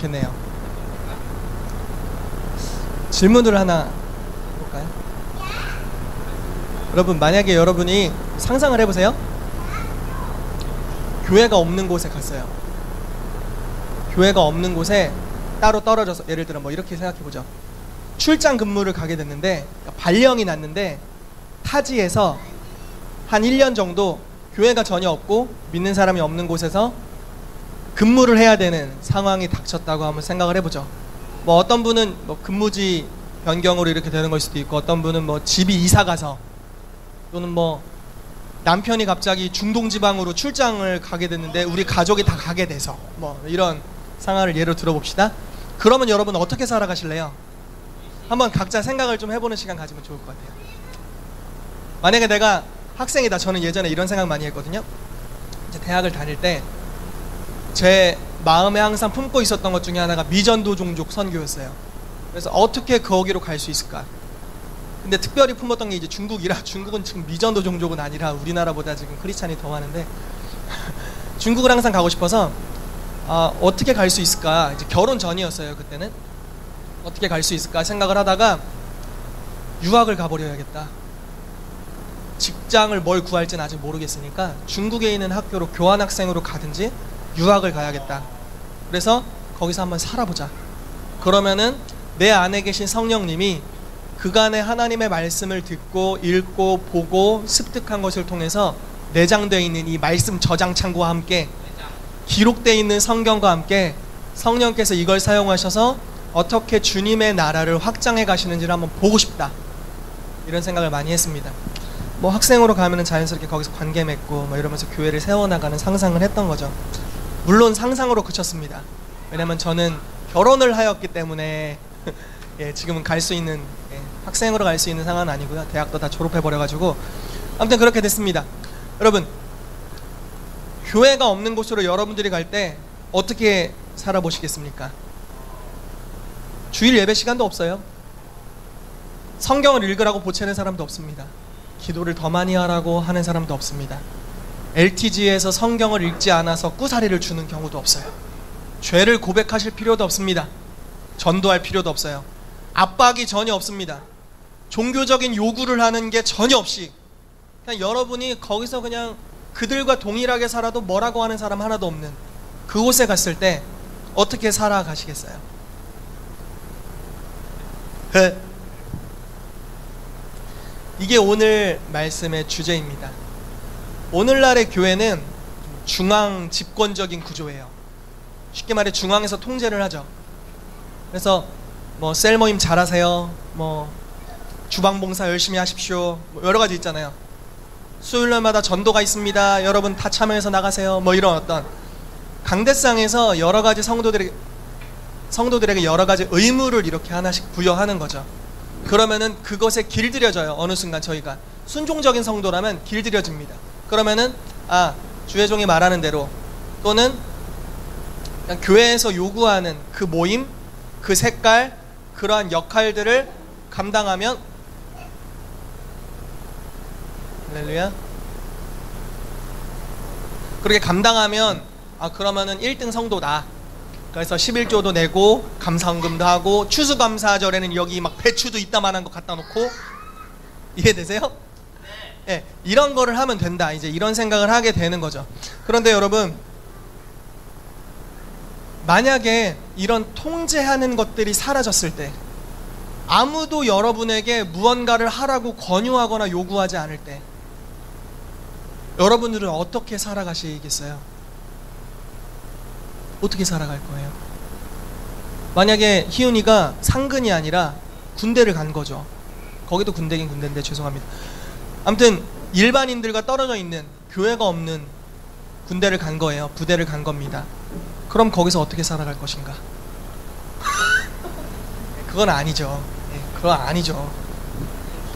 좋겠네요. 질문을 하나 해볼까요? 여러분, 만약에 여러분이 상상을 해보세요. 교회가 없는 곳에 갔어요. 교회가 없는 곳에 따로 떨어져서, 예를 들어 뭐 이렇게 생각해보죠. 출장 근무를 가게 됐는데, 그러니까 발령이 났는데 타지에서 한 1년 정도 교회가 전혀 없고 믿는 사람이 없는 곳에서 근무를 해야 되는 상황이 닥쳤다고 한번 생각을 해보죠. 뭐 어떤 분은 뭐 근무지 변경으로 이렇게 되는 걸 수도 있고, 어떤 분은 뭐 집이 이사 가서, 또는 뭐 남편이 갑자기 중동 지방으로 출장을 가게 됐는데 우리 가족이 다 가게 돼서, 뭐 이런 상황을 예로 들어봅시다. 그러면 여러분 어떻게 살아가실래요? 한번 각자 생각을 좀 해보는 시간 가지면 좋을 것 같아요. 만약에 내가 학생이다. 저는 예전에 이런 생각 많이 했거든요. 이제 대학을 다닐 때 제 마음에 항상 품고 있었던 것 중에 하나가 미전도 종족 선교였어요. 그래서 어떻게 거기로 갈 수 있을까? 근데 특별히 품었던 게 이제 중국이라, 중국은 지금 미전도 종족은 아니라 우리나라보다 지금 크리스찬이 더 많은데 중국을 항상 가고 싶어서 어떻게 갈 수 있을까? 이제 결혼 전이었어요. 그때는 어떻게 갈 수 있을까 생각을 하다가 유학을 가버려야겠다. 직장을 뭘 구할지는 아직 모르겠으니까 중국에 있는 학교로 교환학생으로 가든지 유학을 가야겠다. 그래서 거기서 한번 살아보자. 그러면은 내 안에 계신 성령님이 그간의 하나님의 말씀을 듣고 읽고 보고 습득한 것을 통해서 내장되어 있는 이 말씀 저장 창고와 함께 기록되어 있는 성경과 함께 성령께서 이걸 사용하셔서 어떻게 주님의 나라를 확장해 가시는지를 한번 보고 싶다. 이런 생각을 많이 했습니다. 뭐 학생으로 가면은 자연스럽게 거기서 관계 맺고 뭐 이러면서 교회를 세워나가는 상상을 했던 거죠. 물론 상상으로 그쳤습니다. 왜냐면 저는 결혼을 하였기 때문에 예, 지금은 갈 수 있는, 학생으로 갈 수 있는 상황은 아니고요. 대학도 다 졸업해버려가지고 아무튼 그렇게 됐습니다. 여러분, 교회가 없는 곳으로 여러분들이 갈 때 어떻게 살아보시겠습니까? 주일 예배 시간도 없어요. 성경을 읽으라고 보채는 사람도 없습니다. 기도를 더 많이 하라고 하는 사람도 없습니다. LTG에서 성경을 읽지 않아서 꾸사리를 주는 경우도 없어요. 죄를 고백하실 필요도 없습니다. 전도할 필요도 없어요. 압박이 전혀 없습니다. 종교적인 요구를 하는 게 전혀 없이 그냥 여러분이 거기서 그냥 그들과 동일하게 살아도 뭐라고 하는 사람 하나도 없는 그곳에 갔을 때 어떻게 살아가시겠어요? 이게 오늘 말씀의 주제입니다. 오늘날의 교회는 중앙 집권적인 구조예요. 쉽게 말해 중앙에서 통제를 하죠. 그래서 뭐 셀 모임 잘하세요, 뭐 주방 봉사 열심히 하십시오, 뭐 여러 가지 있잖아요. 수요일날마다 전도가 있습니다. 여러분 다 참여해서 나가세요. 뭐 이런 어떤 강대상에서 여러 가지 성도들에게 여러 가지 의무를 이렇게 하나씩 부여하는 거죠. 그러면은 그것에 길들여져요. 어느 순간 저희가 순종적인 성도라면 길들여집니다. 그러면은 주의 종이 말하는 대로 또는 그냥 교회에서 요구하는 그 모임, 그 색깔, 그러한 역할들을 감당하면, 할렐루야, 그렇게 감당하면 그러면은 1등 성도다. 그래서 11조도 내고 감사헌금도 하고 추수감사절에는 여기 막 배추도 이따만한 거 갖다 놓고, 이해되세요? 네. 이런 거를 하면 된다. 이제 이런 생각을 하게 되는 거죠. 그런데 여러분, 만약에 이런 통제하는 것들이 사라졌을 때, 아무도 여러분에게 무언가를 하라고 권유하거나 요구하지 않을 때 여러분들은 어떻게 살아가시겠어요? 어떻게 살아갈 거예요? 만약에 희훈이가 상근이 아니라 군대를 간 거죠. 거기도 군대긴 군대인데 죄송합니다. 아무튼 일반인들과 떨어져 있는 교회가 없는 군대를 간 거예요. 부대를 간 겁니다. 그럼 거기서 어떻게 살아갈 것인가? 그건 아니죠. 그건 아니죠.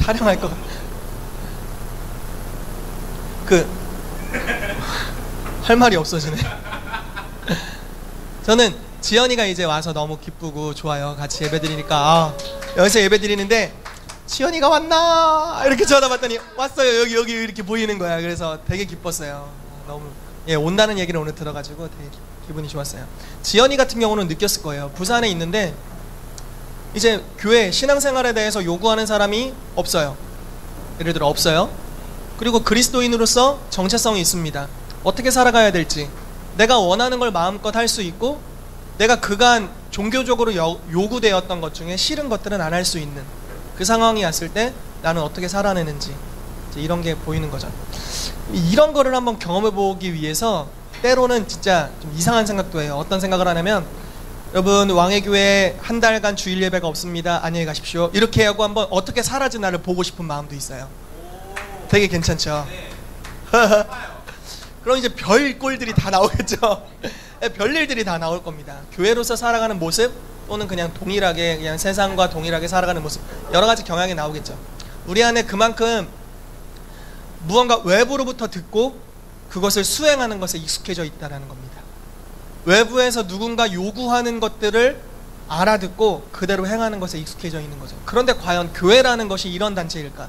타령할 것 할 말이 없어지네. 저는 지연이가 이제 와서 너무 기쁘고 좋아요. 같이 예배드리니까 여기서 예배드리는데 지연이가 왔나 이렇게 쳐다봤더니 왔어요. 여기 이렇게 보이는 거야. 그래서 되게 기뻤어요. 너무 예, 온다는 얘기를 오늘 들어가지고 되게 기분이 좋았어요. 지연이 같은 경우는 느꼈을 거예요. 부산에 있는데 이제 교회 신앙생활에 대해서 요구하는 사람이 없어요. 예를 들어 없어요. 그리고 그리스도인으로서 정체성이 있습니다. 어떻게 살아가야 될지, 내가 원하는 걸 마음껏 할 수 있고, 내가 그간 종교적으로 요구되었던 것 중에 싫은 것들은 안 할 수 있는 그 상황이 왔을 때 나는 어떻게 살아내는지, 이제 이런 게 보이는 거죠. 이런 거를 한번 경험해 보기 위해서 때로는 진짜 좀 이상한 생각도 해요. 어떤 생각을 하냐면, 여러분 왕의교회 한 달간 주일 예배가 없습니다, 안녕히 가십시오, 이렇게 하고 한번 어떻게 살아지 나를 보고 싶은 마음도 있어요. 되게 괜찮죠? 그럼 이제 별 꼴들이 다 나오겠죠. 별일들이 다 나올 겁니다. 교회로서 살아가는 모습, 또는 그냥 동일하게 그냥 세상과 동일하게 살아가는 모습, 여러 가지 경향이 나오겠죠. 우리 안에 그만큼 무언가 외부로부터 듣고 그것을 수행하는 것에 익숙해져 있다는 겁니다. 외부에서 누군가 요구하는 것들을 알아듣고 그대로 행하는 것에 익숙해져 있는 거죠. 그런데 과연 교회라는 것이 이런 단체일까?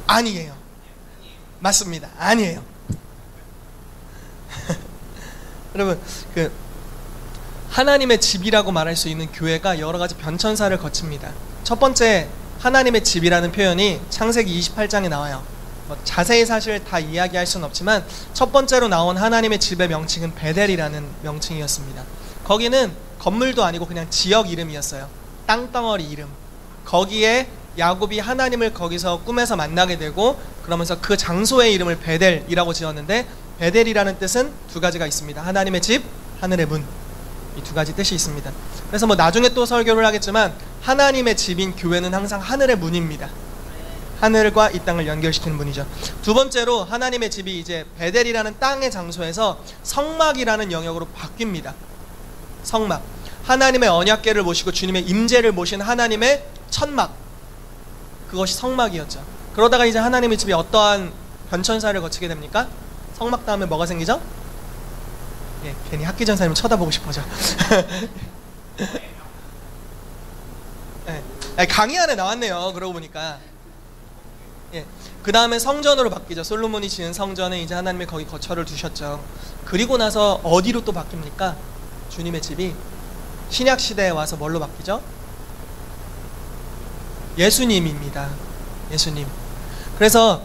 아니에요. 맞습니다. 아니에요. 여러분, 그 하나님의 집이라고 말할 수 있는 교회가 여러 가지 변천사를 거칩니다. 첫 번째, 하나님의 집이라는 표현이 창세기 28장에 나와요. 자세히 사실 다 이야기할 수는 없지만 첫 번째로 나온 하나님의 집의 명칭은 베델이라는 명칭이었습니다. 거기는 건물도 아니고 그냥 지역 이름이었어요. 땅덩어리 이름. 거기에 야곱이 하나님을 거기서 꿈에서 만나게 되고, 그러면서 그 장소의 이름을 베델이라고 지었는데, 베델이라는 뜻은 두 가지가 있습니다. 하나님의 집, 하늘의 문. 이 두 가지 뜻이 있습니다. 그래서 나중에 또 설교를 하겠지만 하나님의 집인 교회는 항상 하늘의 문입니다. 하늘과 이 땅을 연결시키는 문이죠. 두 번째로 하나님의 집이 이제 베델이라는 땅의 장소에서 성막이라는 영역으로 바뀝니다. 성막. 하나님의 언약궤를 모시고 주님의 임재를 모신 하나님의 천막. 그것이 성막이었죠. 그러다가 이제 하나님의 집이 어떠한 변천사를 거치게 됩니까? 성막 다음에 뭐가 생기죠? 예, 괜히 학기 전사님 쳐다보고 싶어져. 예, 강의 안에 나왔네요. 그러고 보니까. 예, 그 다음에 성전으로 바뀌죠. 솔로몬이 지은 성전에 이제 하나님이 거기 거처를 두셨죠. 그리고 나서 어디로 또 바뀝니까? 주님의 집이 신약 시대에 와서 뭘로 바뀌죠? 예수님입니다. 예수님. 그래서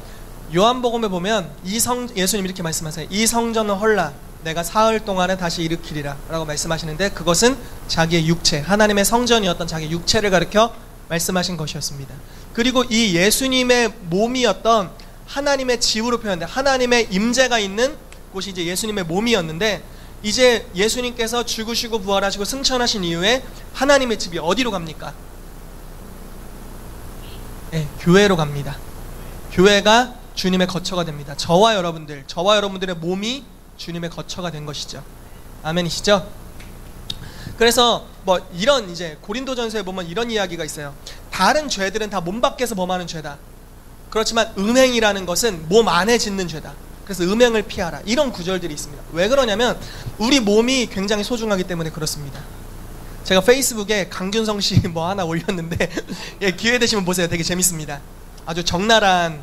요한복음에 보면 예수님 이렇게 말씀하세요. 이 성전은 헐라 내가 사흘 동안에 다시 일으키리라 라고 말씀하시는데, 그것은 자기의 육체, 하나님의 성전이었던 자기의 육체를 가리켜 말씀하신 것이었습니다. 그리고 이 예수님의 몸이었던 하나님의 집으로 표현돼, 하나님의 임재가 있는 곳이 이제 예수님의 몸이었는데, 이제 예수님께서 죽으시고 부활하시고 승천하신 이후에 하나님의 집이 어디로 갑니까? 네, 교회로 갑니다. 교회가 주님의 거처가 됩니다. 저와 여러분들의 몸이 주님의 거처가 된 것이죠. 아멘이시죠? 그래서 이런 이제 고린도전서에 보면 이런 이야기가 있어요. 다른 죄들은 다 몸 밖에서 범하는 죄다. 그렇지만 음행이라는 것은 몸 안에 짓는 죄다. 그래서 음행을 피하라. 이런 구절들이 있습니다. 왜 그러냐면 우리 몸이 굉장히 소중하기 때문에 그렇습니다. 제가 페이스북에 강균성 씨 하나 올렸는데 예, 기회 되시면 보세요. 되게 재밌습니다. 아주 적나라한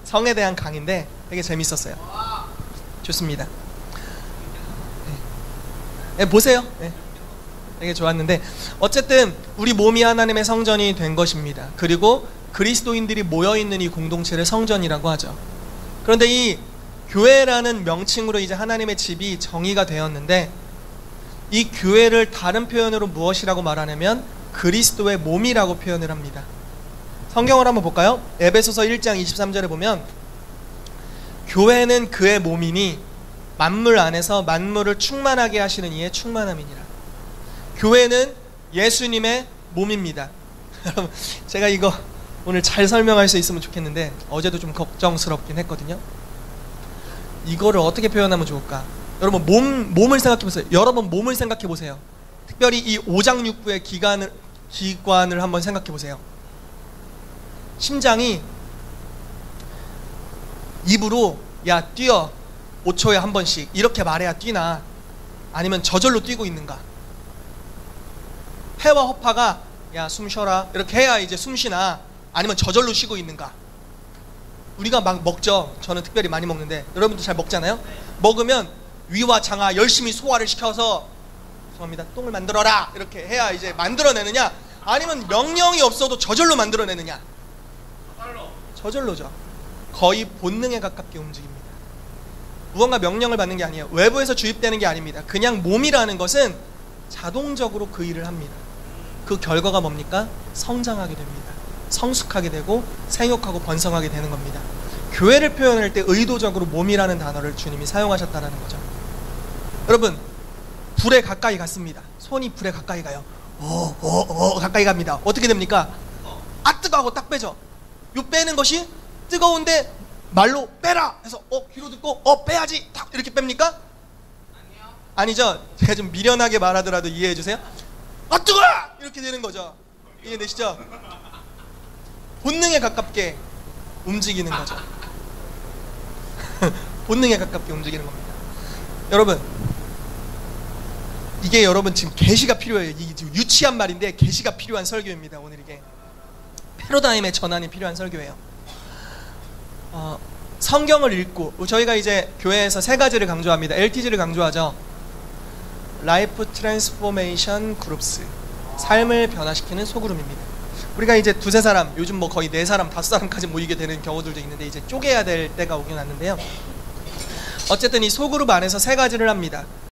성에 대한 강의인데 되게 재밌었어요. 좋습니다. 네, 보세요. 네, 되게 좋았는데, 어쨌든 우리 몸이 하나님의 성전이 된 것입니다. 그리고 그리스도인들이 모여있는 이 공동체를 성전이라고 하죠. 그런데 이 교회라는 명칭으로 이제 하나님의 집이 정의가 되었는데, 이 교회를 다른 표현으로 무엇이라고 말하냐면 그리스도의 몸이라고 표현을 합니다. 성경을 한번 볼까요? 에베소서 1장 23절에 보면 교회는 그의 몸이니 만물 안에서 만물을 충만하게 하시는 이의 충만함이니라. 교회는 예수님의 몸입니다. 여러분, 제가 이거 오늘 잘 설명할 수 있으면 좋겠는데 어제도 좀 걱정스럽긴 했거든요. 이거를 어떻게 표현하면 좋을까? 여러분 몸을 생각해 보세요. 여러분 몸을 생각해 보세요. 특별히 이 오장육부의 기관을 한번 생각해 보세요. 심장이 입으로 야 뛰어 5초에 한 번씩 이렇게 말해야 뛰나, 아니면 저절로 뛰고 있는가? 폐와 허파가 야 숨 쉬어라 이렇게 해야 이제 숨 쉬나, 아니면 저절로 쉬고 있는가? 우리가 막 먹죠. 저는 특별히 많이 먹는데 여러분도 잘 먹잖아요. 먹으면 위와 장하 열심히 소화를 시켜서 죄송합니다 똥을 만들어라 이렇게 해야 이제 만들어내느냐, 아니면 명령이 없어도 저절로 만들어내느냐. 저절로죠. 거의 본능에 가깝게 움직입니다. 무언가 명령을 받는 게 아니에요. 외부에서 주입되는 게 아닙니다. 그냥 몸이라는 것은 자동적으로 그 일을 합니다. 그 결과가 뭡니까? 성장하게 됩니다. 성숙하게 되고 생육하고 번성하게 되는 겁니다. 교회를 표현할 때 의도적으로 몸이라는 단어를 주님이 사용하셨다는 거죠. 여러분, 불에 가까이 갔습니다. 손이 불에 가까이 가요. 가까이 갑니다. 어떻게 됩니까? 아 뜨거워 딱 빼죠. 요 빼는 것이 뜨거운데 말로 빼라 해서 귀로 듣고 빼야지 딱 이렇게 뺍니까? 아니요. 아니죠. 제가 좀 미련하게 말하더라도 이해해 주세요. 아 뜨거워 이렇게 되는 거죠. 이해되시죠? 본능에 가깝게 움직이는 거죠. 본능에 가깝게 움직이는 겁니다. 여러분, 이게 여러분 지금 계시가 필요해요. 이게 지금 유치한 말인데 계시가 필요한 설교입니다. 오늘 이게 패러다임의 전환이 필요한 설교예요. 성경을 읽고, 저희가 이제 교회에서 세 가지를 강조합니다. LTG를 강조하죠. 라이프 트랜스포메이션 그룹스, 삶을 변화시키는 소그룹입니다. 우리가 이제 두세 사람, 요즘 뭐 거의 네 사람, 다섯 사람까지 모이게 되는 경우들도 있는데 이제 쪼개야 될 때가 오긴 왔는데요. 어쨌든 이 소그룹 안에서 세 가지를 합니다.